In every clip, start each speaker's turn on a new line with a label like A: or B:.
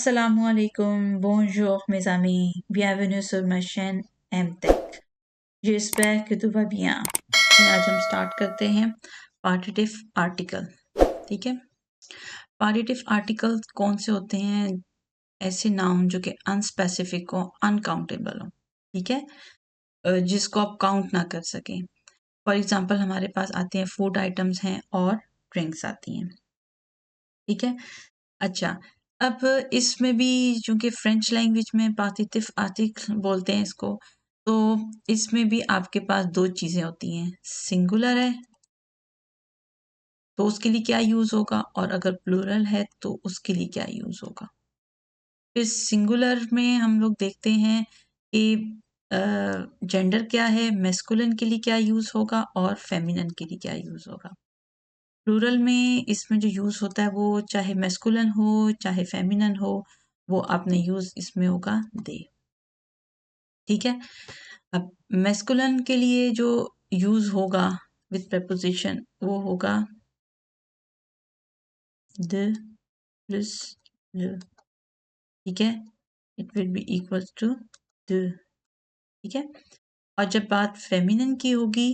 A: Assalamu alaikum, bonjour mes amis, bienvenue sur ma chaîne MTech। j'espère que tout va bien। आज हम start करते हैं पार्टिटिव article. ठीक है, पार्टिटिव आर्टिकल कौन से होते हैं? ऐसे नाउन जो कि अनस्पेसिफिक हो, अनकाउंटेबल हो। ठीक है, जिसको आप काउंट ना कर सकें। फॉर एग्जांपल हमारे पास आते हैं फूड आइटम्स हैं और ड्रिंक्स आती हैं। ठीक है, अच्छा, अब इसमें भी चूँकि फ्रेंच लैंग्वेज में पार्टिटिव आर्टिकल बोलते हैं इसको, तो इसमें भी आपके पास 2 चीज़ें होती हैं, सिंगुलर है तो उसके लिए क्या यूज़ होगा, और अगर प्लूरल है तो उसके लिए क्या यूज़ होगा। फिर सिंगुलर में हम लोग देखते हैं कि जेंडर क्या है, मैस्कुलिन के लिए क्या यूज़ होगा और फेमिनिन के लिए क्या यूज़ होगा। प्लूरल में इसमें जो यूज़ होता है वो चाहे मैस्कुलिन हो चाहे फेमिनिन हो, वो आपने यूज़ इसमें होगा दे। ठीक है, अब मैस्कुलिन के लिए जो यूज़ होगा विद प्रेपोजिशन वो होगा द प्लस ल। ठीक है, it will be equals to द। ठीक है, और जब बात फेमिनिन की होगी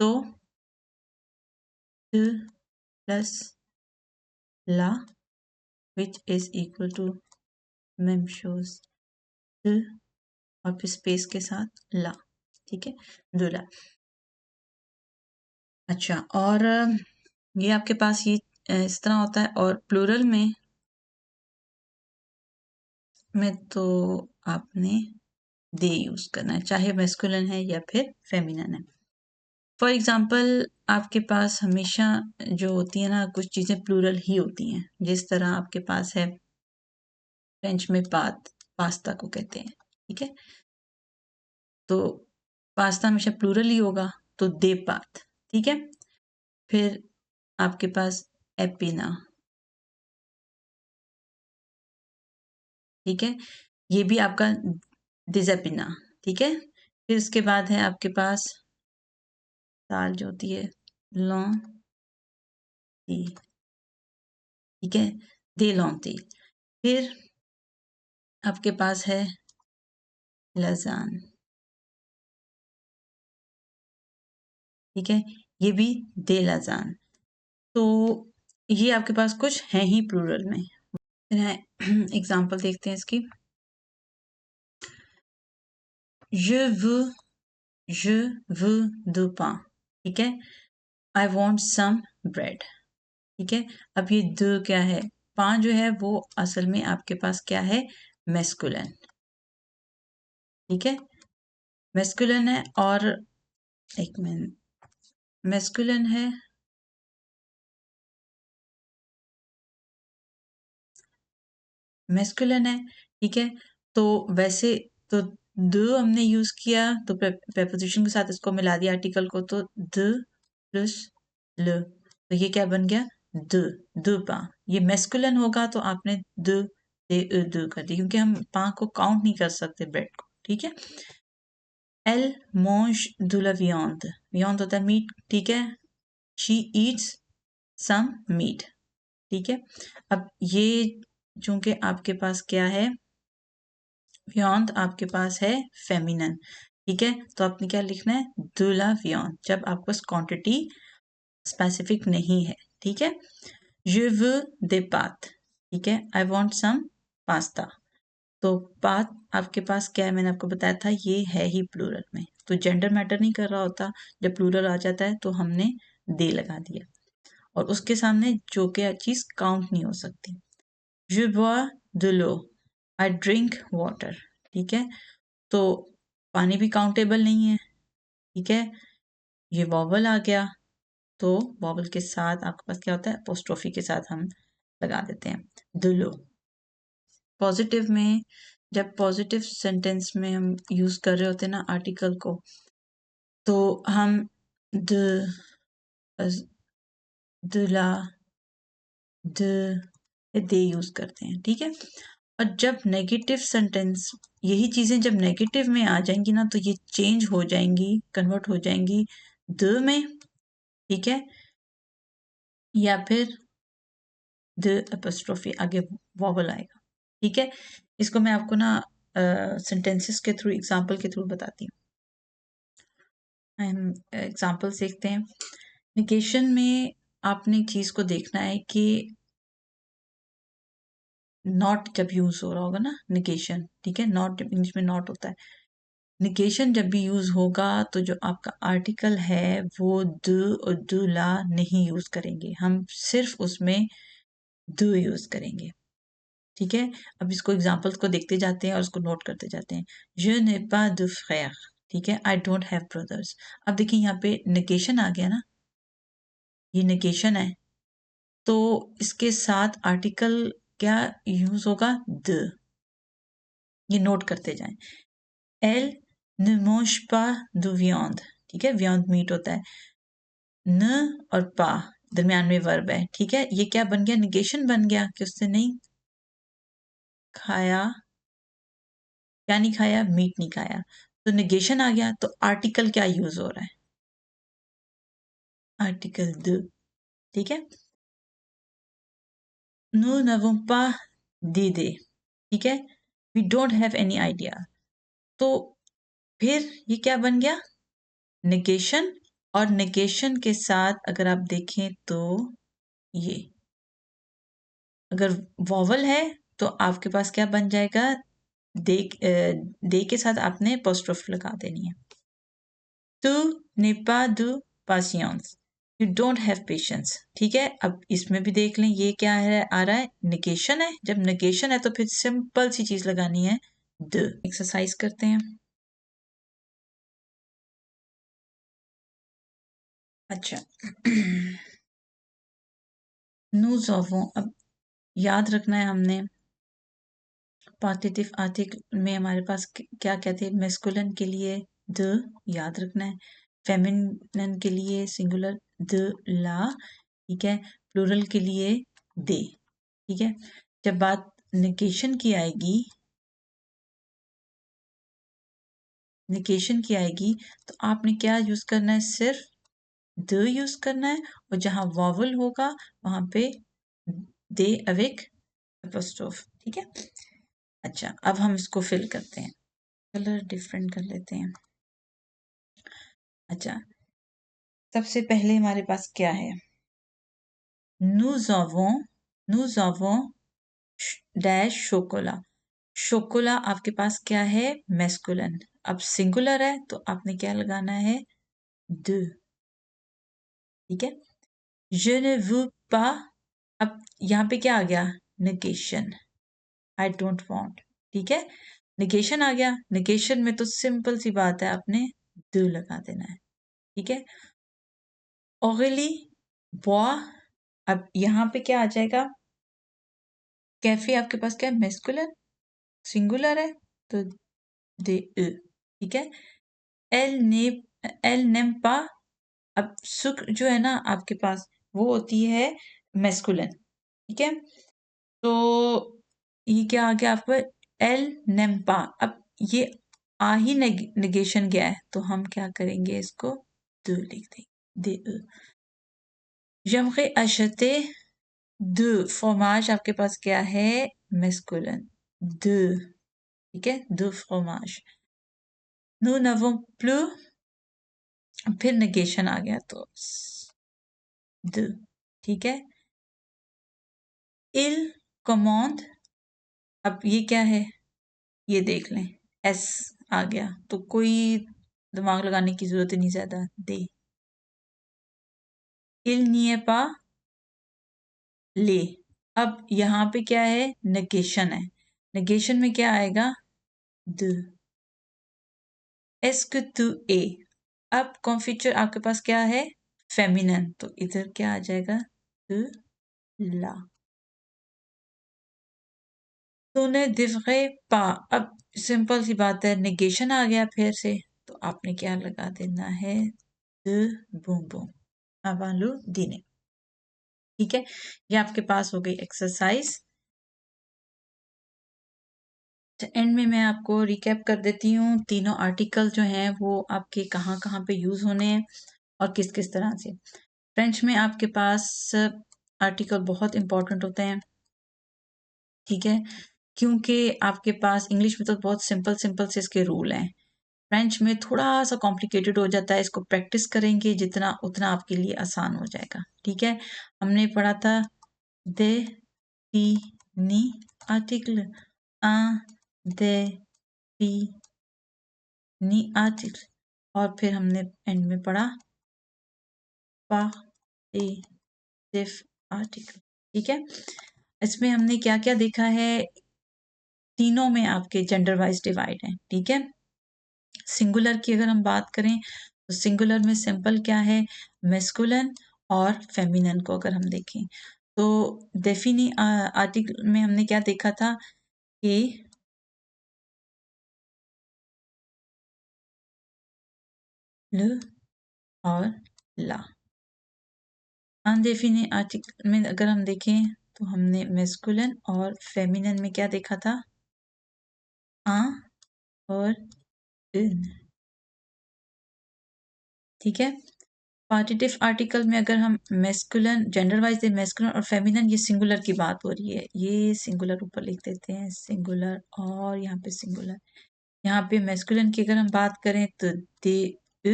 A: तो द प्लस ला विच इज इक्वल टू मेम शोज द और फिर स्पेस के साथ ला। ठीक है, दूल्हा। अच्छा, और ये आपके पास ये इस तरह होता है, और प्लूरल में तो आपने दे यूज़ करना है, चाहे मैस्कुलिन है या फिर फेमिनिन है। फॉर एग्जांपल आपके पास हमेशा जो होती है ना, कुछ चीज़ें प्लूरल ही होती हैं। जिस तरह आपके पास है फ्रेंच में पास्ता को कहते हैं। ठीक है, तो पास्ता हमेशा प्लूरल ही होगा, तो दे पात। ठीक है, फिर आपके पास एपिना। ठीक है, ये भी आपका डिज़ेपिना। ठीक है, फिर उसके बाद है आपके पास दाल जो होती है लौंती। ठीक है, दे लौंती। फिर आपके पास है लजान। ठीक है, ये भी दे लजान। तो ये आपके पास कुछ हैं ही प्लूरल में। एग्जाम्पल देखते हैं इसकी। je veux du pain। ठीक है, I want some bread। ठीक है, अब ये द क्या है, पां जो है वो असल में आपके पास क्या है, मैस्कुलिन। ठीक है, मैस्कुलिन है, और एक मिनट, मैस्कुलिन है, मैस्कुलिन है। ठीक है, तो वैसे तो द हमने यूज किया तो प्रेपोजिशन के साथ इसको मिला दिया आर्टिकल को, तो द प्लस ल, तो ये क्या बन गया, द पा। ये मैस्कुलिन होगा तो आपने द कर दी, क्योंकि हम पा को काउंट नहीं कर सकते ब्रेड को। ठीक है, एल मोंश दुला वियांद, वियांद होता है मीट। ठीक है, शी ईट्स सम मीट। ठीक है, अब ये चूंकि आपके पास क्या है, वियांद आपके पास है फेमिनिन। ठीक है, तो आपने क्या लिखना है, दुला वियांद, जब आपके पास क्वांटिटी स्पेसिफिक नहीं है। ठीक है, je veux des pâtes। ठीक है, I want some pasta। तो पात आपके पास क्या है, मैंने आपको बताया था ये है ही प्लूरल में, तो जेंडर मैटर नहीं कर रहा होता। जब प्लूरल आ जाता है तो हमने दे लगा दिया, और उसके सामने जो कि चीज काउंट नहीं हो सकती। je bois de l'eau, I drink water। ठीक है, तो पानी भी काउंटेबल नहीं है। ठीक है, ये वॉवल आ गया, तो वॉवल के साथ आपके पास क्या होता है, अपोस्ट्रोफी के साथ हम लगा देते हैं दुलो। पॉजिटिव में, जब पॉजिटिव सेंटेंस में हम यूज कर रहे होते हैं ना आर्टिकल को, तो हम द, दुला, दे यूज करते हैं। ठीक है, और जब नेगेटिव सेंटेंस, यही चीजें जब नेगेटिव में आ जाएंगी ना, तो ये चेंज हो जाएंगी, कन्वर्ट हो जाएंगी द में। ठीक है, या फिर द एपोस्ट्रोफी आगे वॉवल आएगा। ठीक है, इसको मैं आपको ना सेंटेंसेस के थ्रू, एग्जाम्पल के थ्रू बताती हूँ। हम एग्जाम्पल देखते हैं। निगेशन में आपने एक चीज को देखना है कि नॉट जब यूज हो रहा होगा ना, निगेशन, ठीक है, नॉट जब इंग्लिश में नॉट होता है, निगेशन जब भी यूज होगा तो जो आपका आर्टिकल है वो द और द ला नहीं यूज करेंगे, हम सिर्फ उसमें द यूज करेंगे। ठीक है, अब इसको एग्जाम्पल्स को देखते जाते हैं और उसको नोट करते जाते हैं। Je n'ai pas de frère, ठीक है, आई डोंट हैव ब्रदर्स। अब देखिए यहाँ पे निगेशन आ गया ना, ये निगेशन है, तो इसके साथ आर्टिकल क्या यूज होगा, द। ये नोट करते जाएं। Elle ne mange pas de viande, ठीक है, viande मीट होता है, न और पा दरमियान में वर्ब है, ठीक है, ये क्या बन गया, निगेशन बन गया कि उसने नहीं खाया, क्या नहीं खाया, मीट नहीं खाया, तो निगेशन आ गया। तो आर्टिकल क्या यूज हो रहा है, आर्टिकल द, ठीक है। Nous n'avons pas d'idée, ठीक है, we don't have any idea. तो फिर ये क्या बन गया, निगेशन, और निगेशन के साथ अगर आप देखें तो ये अगर वॉवल है तो आपके पास क्या बन जाएगा, दे के साथ आपने अपोस्ट्रोफ लगा देनी है। तू n'es pas de patience, you don't have patience, ठीक है। अब इसमें भी देख लें, ये क्या है, आ रहा है निगेशन है, जब निगेशन है तो फिर सिंपल सी चीज लगानी है, द। एक्सरसाइज करते हैं। अच्छा nous avons, अब याद रखना है हमने, पार्टिटिव आर्टिकल में हमारे पास क्या कहते हैं, मेस्कुलिन के लिए द याद रखना है, फेमिनिन के लिए सिंगुलर द ला, ठीक है, प्लूरल के लिए दे, ठीक है। जब बात निगेशन की आएगी, निगेशन की आएगी तो आपने क्या यूज करना है, सिर्फ द यूज करना है, और जहां वॉवल होगा वहां पे दे अविक एपोस्ट्रोफ, ठीक है। अच्छा, अब हम इसको फिल करते हैं, कलर डिफरेंट कर लेते हैं। अच्छा, सबसे पहले हमारे पास क्या है, nous avons, nous avons डैश शोकोला, शोकोला आपके पास क्या है, मैस्कुलिन। अब सिंगुलर है तो आपने क्या लगाना है, de, ठीक है। je ne veux pas, अब यहाँ पे क्या आ गया, निगेशन, आई डोंट वांट, ठीक है, निगेशन आ गया। निगेशन में तो सिंपल सी बात है, आपने द लगा देना है, ठीक है। ओगली बॉ, अब यहाँ पे क्या आ जाएगा, कैफे आपके पास क्या है, मेस्कुलर, सिंगुलर है तो दे, ठीक है। एल ने, एल नेम पा, अब सुख जो है ना आपके पास वो होती है मेस्कुलिन, ठीक है। तो ये क्या आ गया आपको, एल नेम्पा, अब ये आ ही नेगेशन गया है तो हम क्या करेंगे, इसको द लिख देंगे, दे। j'aimerais acheter de fromage, आपके पास क्या है, मेस्कुलिन, de, ठीक है, de fromage। nous n'avons plus, फिर नेगेशन आ गया तो द, ठीक है। il commande, अब ये क्या है, ये देख लें, एस आ गया तो कोई दिमाग लगाने की जरूरत नहीं ज्यादा, दे। il n'y est pas ले, अब यहाँ पे क्या है, नेगेशन है, नेगेशन में क्या आएगा, the. est-ce que tu es, अब कॉन्फिचर आपके पास क्या है, फेमिनिन, तो इधर क्या आ जाएगा, द ला। तूने devrait pas, अब सिंपल सी बात है, नेगेशन आ गया फिर से, तो आपने क्या लगा देना है, द बूम बूम अवालू दीने, ठीक है। ये आपके पास हो गई एक्सरसाइज। एंड में मैं आपको रिकैप कर देती हूँ, तीनों आर्टिकल जो हैं वो आपके कहाँ कहाँ पे यूज होने हैं और किस किस तरह से। फ्रेंच में आपके पास आर्टिकल बहुत इंपॉर्टेंट होते हैं, ठीक है, क्योंकि आपके पास इंग्लिश में तो बहुत सिंपल सिंपल से इसके रूल हैं, फ्रेंच में थोड़ा सा कॉम्प्लिकेटेड हो जाता है। इसको प्रैक्टिस करेंगे जितना उतना आपके लिए आसान हो जाएगा। ठीक है, हमने पढ़ा था दे टी नी आर्टिकल, आ दे टी नी आर्टिकल, और फिर हमने एंड में पढ़ा पा ए सिर्फ आर्टिकल। ठीक है, इसमें हमने क्या क्या देखा है, तीनों में आपके जेंडर वाइज डिवाइड है। ठीक है, सिंगुलर की अगर हम बात करें तो सिंगुलर में सिंपल क्या है, मेस्कुलिन और फेमिनिन को अगर हम देखें तो डेफिनी आर्टिकल में हमने क्या देखा था कि ल और ला। अनडेफिनी आर्टिकल में अगर हम देखें तो हमने मेस्कुलिन और फेमिनिन में क्या देखा था, आ और इन। ठीक है, पार्टिटिव आर्टिकल में अगर हम मेस्कुलिन जेंडर वाइज दे मेस्कुलिन और फेमिनिन, ये सिंगुलर की बात हो रही है, ये सिंगुलर ऊपर लिख देते हैं सिंगुलर, और यहाँ पे सिंगुलर। यहाँ पे मेस्कुलिन की अगर हम बात करें तो दे उ,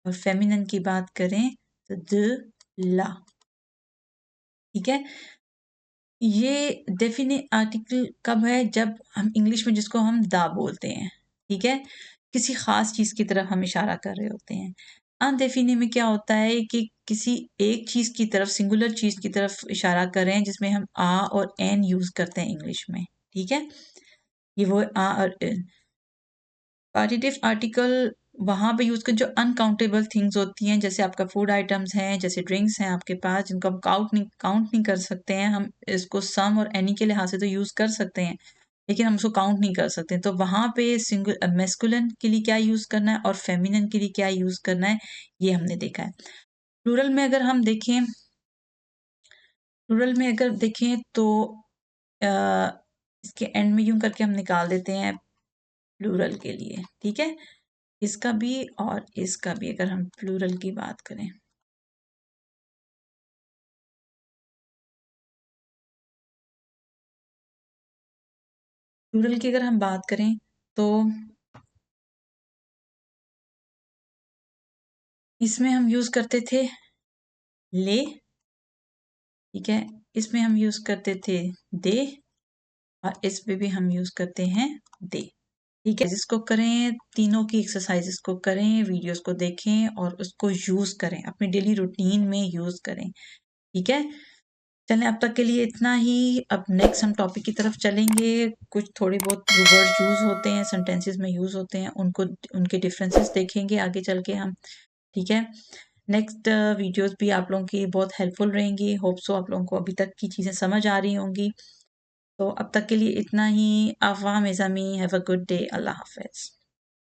A: और फेमिनिन की बात करें तो द ला। ठीक है, ये डेफिनेट आर्टिकल कब है, जब हम इंग्लिश में जिसको हम दा बोलते हैं। ठीक है, किसी खास चीज की तरफ हम इशारा कर रहे होते हैं। अनडेफिनेट में क्या होता है कि किसी एक चीज की तरफ, सिंगुलर चीज की तरफ इशारा कर रहे हैं, जिसमें हम आ और एन यूज करते हैं इंग्लिश में। ठीक है, ये वो आ और एन। पार्टिटिव आर्टिकल वहां पे यूज कर जो अनकाउंटेबल थिंग्स होती हैं, जैसे आपका फूड आइटम्स हैं, जैसे ड्रिंक्स हैं आपके पास, जिनको हम काउंट नहीं कर सकते हैं। हम इसको सम और एनी के लिहाज से तो यूज कर सकते हैं, लेकिन हम उसको काउंट नहीं कर सकते। तो वहां पे सिंगल मेस्कुलिन के लिए क्या यूज करना है और फेमिनिन के लिए क्या यूज करना है, ये हमने देखा है। प्लूरल में अगर हम देखें, प्लूरल में अगर देखें तो इसके एंड में यूं करके हम निकाल देते हैं प्लूरल के लिए। ठीक है, इसका भी और इसका भी अगर हम प्लूरल की बात करें, प्लूरल की अगर हम बात करें तो इसमें हम यूज करते थे ले। ठीक है, इसमें हम यूज करते थे दे, और इसमें भी हम यूज करते हैं दे। ठीक है, जिसको करें, तीनों की एक्सरसाइजेस को करें, वीडियोस को देखें और उसको यूज करें, अपने डेली रूटीन में यूज करें। ठीक है, चलें अब तक के लिए इतना ही। अब नेक्स्ट हम टॉपिक की तरफ चलेंगे। कुछ थोड़े बहुत वर्ड यूज होते हैं, सेंटेंसेस में यूज होते हैं, उनको उनके डिफरेंसेस देखेंगे आगे चल के हम। ठीक है, नेक्स्ट वीडियोस भी आप लोगों की बहुत हेल्पफुल रहेंगी। होप सो आप लोगों को अभी तक की चीज़ें समझ आ रही होंगी। तो अब तक के लिए इतना ही। अफ़वाह मेज़ामी, हैव अ गुड डे, अल्लाह हाफ़िज़।